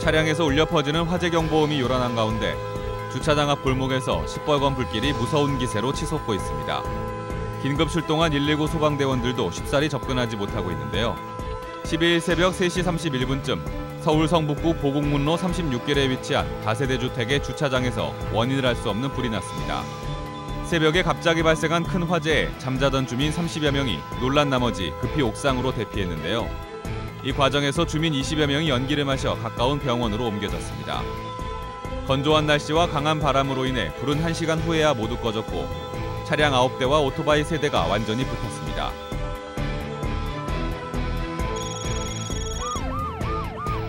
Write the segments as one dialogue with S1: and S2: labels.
S1: 차량에서 울려 퍼지는 화재 경보음이 요란한 가운데 주차장 앞 골목에서 시뻘건 불길이 무서운 기세로 치솟고 있습니다. 긴급 출동한 119 소방대원들도 쉽사리 접근하지 못하고 있는데요. 12일 새벽 3시 31분쯤 서울 성북구 보곡문로 36길에 위치한 다세대 주택의 주차장에서 원인을 알 수 없는 불이 났습니다. 새벽에 갑자기 발생한 큰 화재에 잠자던 주민 30여 명이 놀란 나머지 급히 옥상으로 대피했는데요. 이 과정에서 주민 20여 명이 연기를 마셔 가까운 병원으로 옮겨졌습니다. 건조한 날씨와 강한 바람으로 인해 불은 1시간 후에야 모두 꺼졌고 차량 9대와 오토바이 3대가 완전히 불탔습니다.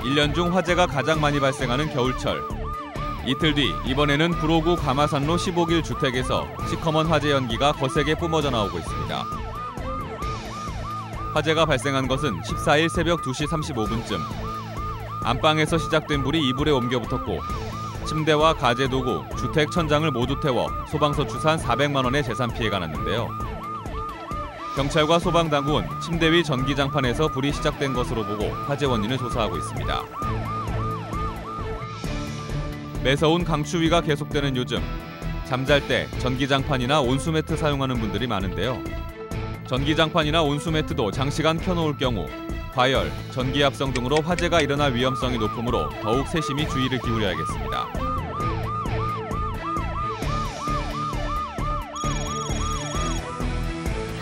S1: 1년 중 화재가 가장 많이 발생하는 겨울철. 이틀 뒤 이번에는 구로구 가마산로 15길 주택에서 시커먼 화재 연기가 거세게 뿜어져 나오고 있습니다. 화재가 발생한 것은 14일 새벽 2시 35분쯤. 안방에서 시작된 불이 이불에 옮겨 붙었고 침대와 가재 도구, 주택 천장을 모두 태워 소방서 추산 400만 원의 재산 피해가 났는데요. 경찰과 소방당국은 침대 위 전기장판에서 불이 시작된 것으로 보고 화재 원인을 조사하고 있습니다. 매서운 강추위가 계속되는 요즘, 잠잘 때 전기장판이나 온수매트 사용하는 분들이 많은데요. 전기장판이나 온수매트도 장시간 켜놓을 경우 과열, 전기압성 등으로 화재가 일어날 위험성이 높으므로 더욱 세심히 주의를 기울여야겠습니다.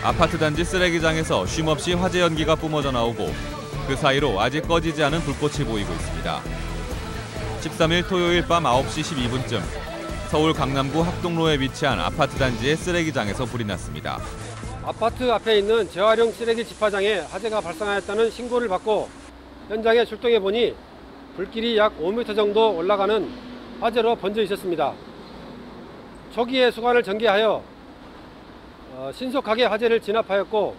S1: 아파트 단지 쓰레기장에서 쉼없이 화재 연기가 뿜어져 나오고 그 사이로 아직 꺼지지 않은 불꽃이 보이고 있습니다. 13일 토요일 밤 9시 12분쯤 서울 강남구 학동로에 위치한 아파트 단지의 쓰레기장에서 불이 났습니다.
S2: 아파트 앞에 있는 재활용 쓰레기 집화장에 화재가 발생하였다는 신고를 받고 현장에 출동해 보니 불길이 약 5m 정도 올라가는 화재로 번져 있었습니다. 초기에 수관을 전개하여 신속하게 화재를 진압하였고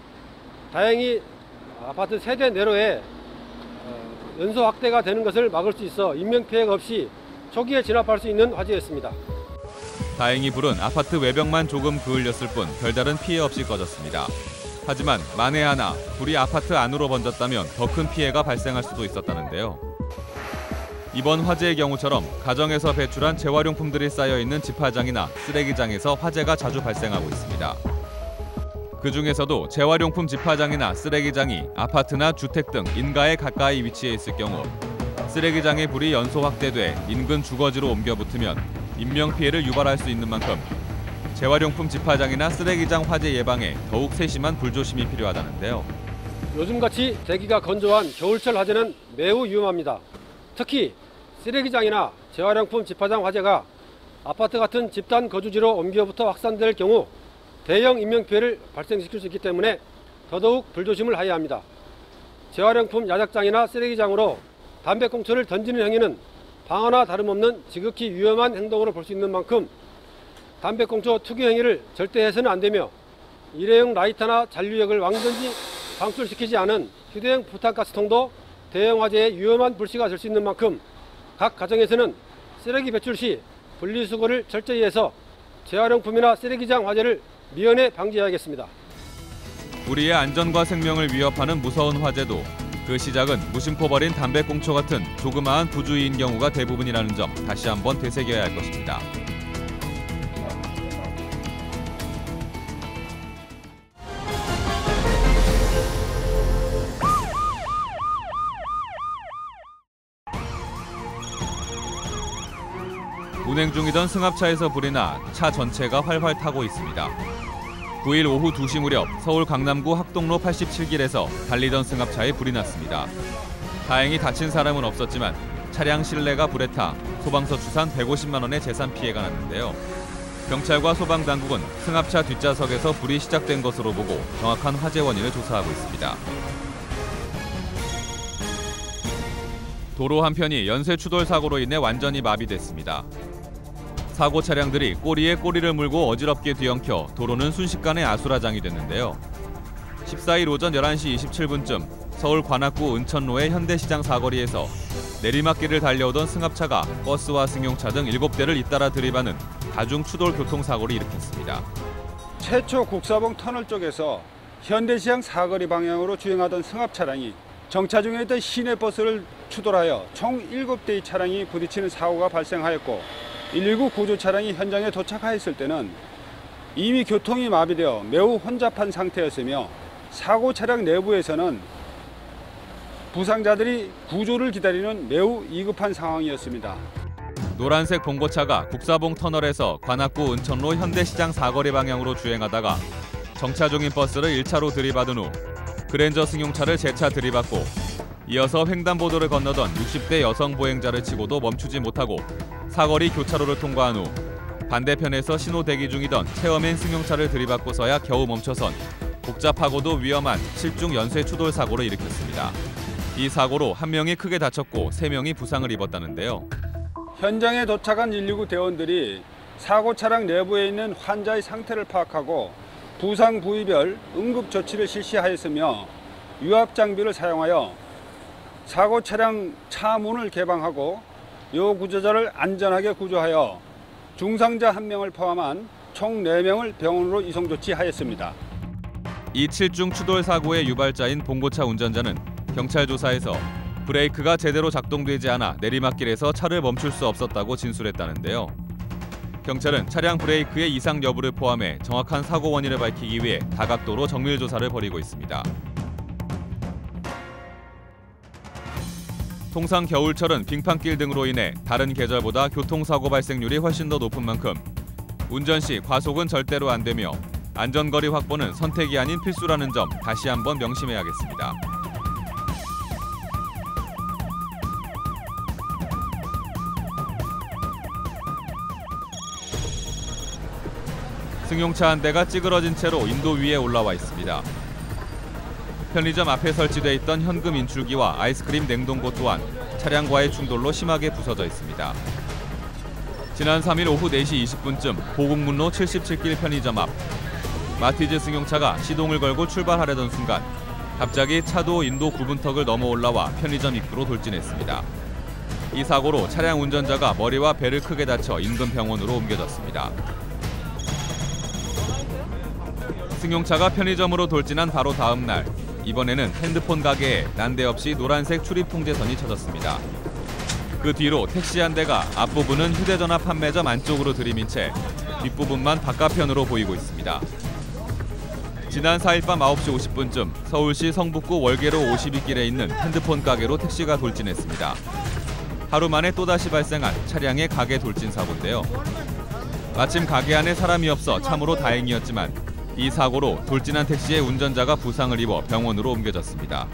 S2: 다행히 아파트 세대 내로에 연소 확대가 되는 것을 막을 수 있어 인명피해가 없이 초기에 진압할 수 있는 화재였습니다.
S1: 다행히 불은 아파트 외벽만 조금 그을렸을 뿐 별다른 피해 없이 꺼졌습니다. 하지만 만에 하나 불이 아파트 안으로 번졌다면 더 큰 피해가 발생할 수도 있었다는데요. 이번 화재의 경우처럼 가정에서 배출한 재활용품들이 쌓여있는 집화장이나 쓰레기장에서 화재가 자주 발생하고 있습니다. 그중에서도 재활용품 집화장이나 쓰레기장이 아파트나 주택 등 인가에 가까이 위치해 있을 경우 쓰레기장의 불이 연소 확대돼 인근 주거지로 옮겨 붙으면 인명피해를 유발할 수 있는 만큼 재활용품 집화장이나 쓰레기장 화재 예방에 더욱 세심한 불조심이 필요하다는데요.
S2: 요즘같이 대기가 건조한 겨울철 화재는 매우 위험합니다. 특히 쓰레기장이나 재활용품 집화장 화재가 아파트 같은 집단 거주지로 옮겨부터 확산될 경우 대형 인명피해를 발생시킬 수 있기 때문에 더더욱 불조심을 하여야 합니다. 재활용품 야작장이나 쓰레기장으로 담배꽁초를 던지는 행위는 방화나 다름없는 지극히 위험한 행동으로 볼 수 있는 만큼 담배꽁초 투기 행위를 절대 해서는 안 되며 일회용 라이터나 잔류액을 완전히 방출시키지 않은 휴대용 부탄가스통도 대형 화재의 위험한 불씨가 될 수 있는 만큼 각 가정에서는 쓰레기 배출 시 분리수거를 철저히 해서 재활용품이나 쓰레기장 화재를 미연에 방지해야겠습니다.
S1: 우리의 안전과 생명을 위협하는 무서운 화재도 그 시작은 무심코 버린 담배꽁초 같은 조그마한 부주의인 경우가 대부분이라는 점 다시 한번 되새겨야 할 것입니다. 운행 중이던 승합차에서 불이 나 차 전체가 활활 타고 있습니다. 9일 오후 2시 무렵 서울 강남구 학동로 87길에서 달리던 승합차에 불이 났습니다. 다행히 다친 사람은 없었지만 차량 실내가 불에 타 소방서 추산 150만 원의 재산 피해가 났는데요. 경찰과 소방당국은 승합차 뒷좌석에서 불이 시작된 것으로 보고 정확한 화재 원인을 조사하고 있습니다. 도로 한편이 연쇄 추돌 사고로 인해 완전히 마비됐습니다. 사고 차량들이 꼬리에 꼬리를 물고 어지럽게 뒤엉켜 도로는 순식간에 아수라장이 됐는데요. 14일 오전 11시 27분쯤 서울 관악구 은천로의 현대시장 사거리에서 내리막길을 달려오던 승합차가 버스와 승용차 등 7대를 잇따라 들이받는 다중 추돌 교통사고를 일으켰습니다.
S3: 최초 국사봉 터널 쪽에서 현대시장 사거리 방향으로 주행하던 승합 차량이 정차 중에 있던 시내버스를 추돌하여 총 7대의 차량이 부딪히는 사고가 발생하였고 119 구조 차량이 현장에 도착하였을 때는 이미 교통이 마비되어 매우 혼잡한 상태였으며 사고 차량 내부에서는 부상자들이 구조를 기다리는 매우 위급한 상황이었습니다.
S1: 노란색 봉고차가 국사봉 터널에서 관악구 은천로 현대시장 사거리 방향으로 주행하다가 정차 중인 버스를 1차로 들이받은 후 그랜저 승용차를 재차 들이받고 이어서 횡단보도를 건너던 60대 여성 보행자를 치고도 멈추지 못하고 사거리 교차로를 통과한 후 반대편에서 신호 대기 중이던 체어맨 승용차를 들이받고서야 겨우 멈춰선 복잡하고도 위험한 7중 연쇄 추돌 사고를 일으켰습니다. 이 사고로 1명이 크게 다쳤고 3명이 부상을 입었다는데요.
S3: 현장에 도착한 119 대원들이 사고 차량 내부에 있는 환자의 상태를 파악하고 부상 부위별 응급 조치를 실시하였으며 유압 장비를 사용하여 사고 차량 차 문을 개방하고 요 구조자를 안전하게 구조하여 중상자 1명을 포함한 총 4명을 병원으로 이송 조치하였습니다.
S1: 이 7중 추돌 사고의 유발자인 봉고차 운전자는 경찰 조사에서 브레이크가 제대로 작동되지 않아 내리막길에서 차를 멈출 수 없었다고 진술했다는데요. 경찰은 차량 브레이크의 이상 여부를 포함해 정확한 사고 원인을 밝히기 위해 다각도로 정밀 조사를 벌이고 있습니다. 통상 겨울철은 빙판길 등으로 인해 다른 계절보다 교통사고 발생률이 훨씬 더 높은 만큼 운전 시 과속은 절대로 안 되며 안전거리 확보는 선택이 아닌 필수라는 점 다시 한번 명심해야겠습니다. 승용차 한 대가 찌그러진 채로 인도 위에 올라와 있습니다. 편의점 앞에 설치돼 있던 현금 인출기와 아이스크림 냉동고 또한 차량과의 충돌로 심하게 부서져 있습니다. 지난 3일 오후 4시 20분쯤 보국문로 77길 편의점 앞 마티즈 승용차가 시동을 걸고 출발하려던 순간 갑자기 차도 인도 구분턱을 넘어 올라와 편의점 입구로 돌진했습니다. 이 사고로 차량 운전자가 머리와 배를 크게 다쳐 인근 병원으로 옮겨졌습니다. 승용차가 편의점으로 돌진한 바로 다음 날 이번에는 핸드폰 가게에 난데없이 노란색 출입 통제선이 쳐졌습니다. 그 뒤로 택시 한 대가 앞부분은 휴대전화 판매점 안쪽으로 들이민 채 뒷부분만 바깥편으로 보이고 있습니다. 지난 4일 밤 9시 50분쯤 서울시 성북구 월계로 52길에 있는 핸드폰 가게로 택시가 돌진했습니다. 하루 만에 또다시 발생한 차량의 가게 돌진 사고인데요. 마침 가게 안에 사람이 없어 참으로 다행이었지만 이 사고로 돌진한 택시의 운전자가 부상을 입어 병원으로 옮겨졌습니다.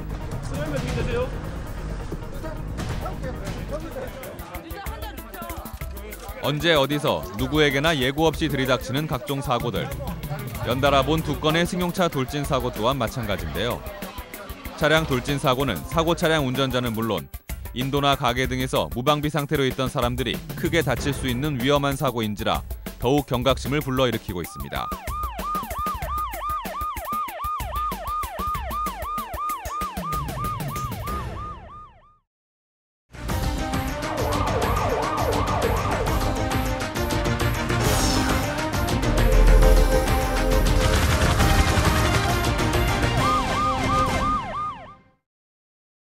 S1: 언제 어디서 누구에게나 예고 없이 들이닥치는 각종 사고들. 연달아 본 2건의 승용차 돌진 사고 또한 마찬가지인데요. 차량 돌진 사고는 사고 차량 운전자는 물론 인도나 가게 등에서 무방비 상태로 있던 사람들이 크게 다칠 수 있는 위험한 사고인지라 더욱 경각심을 불러일으키고 있습니다.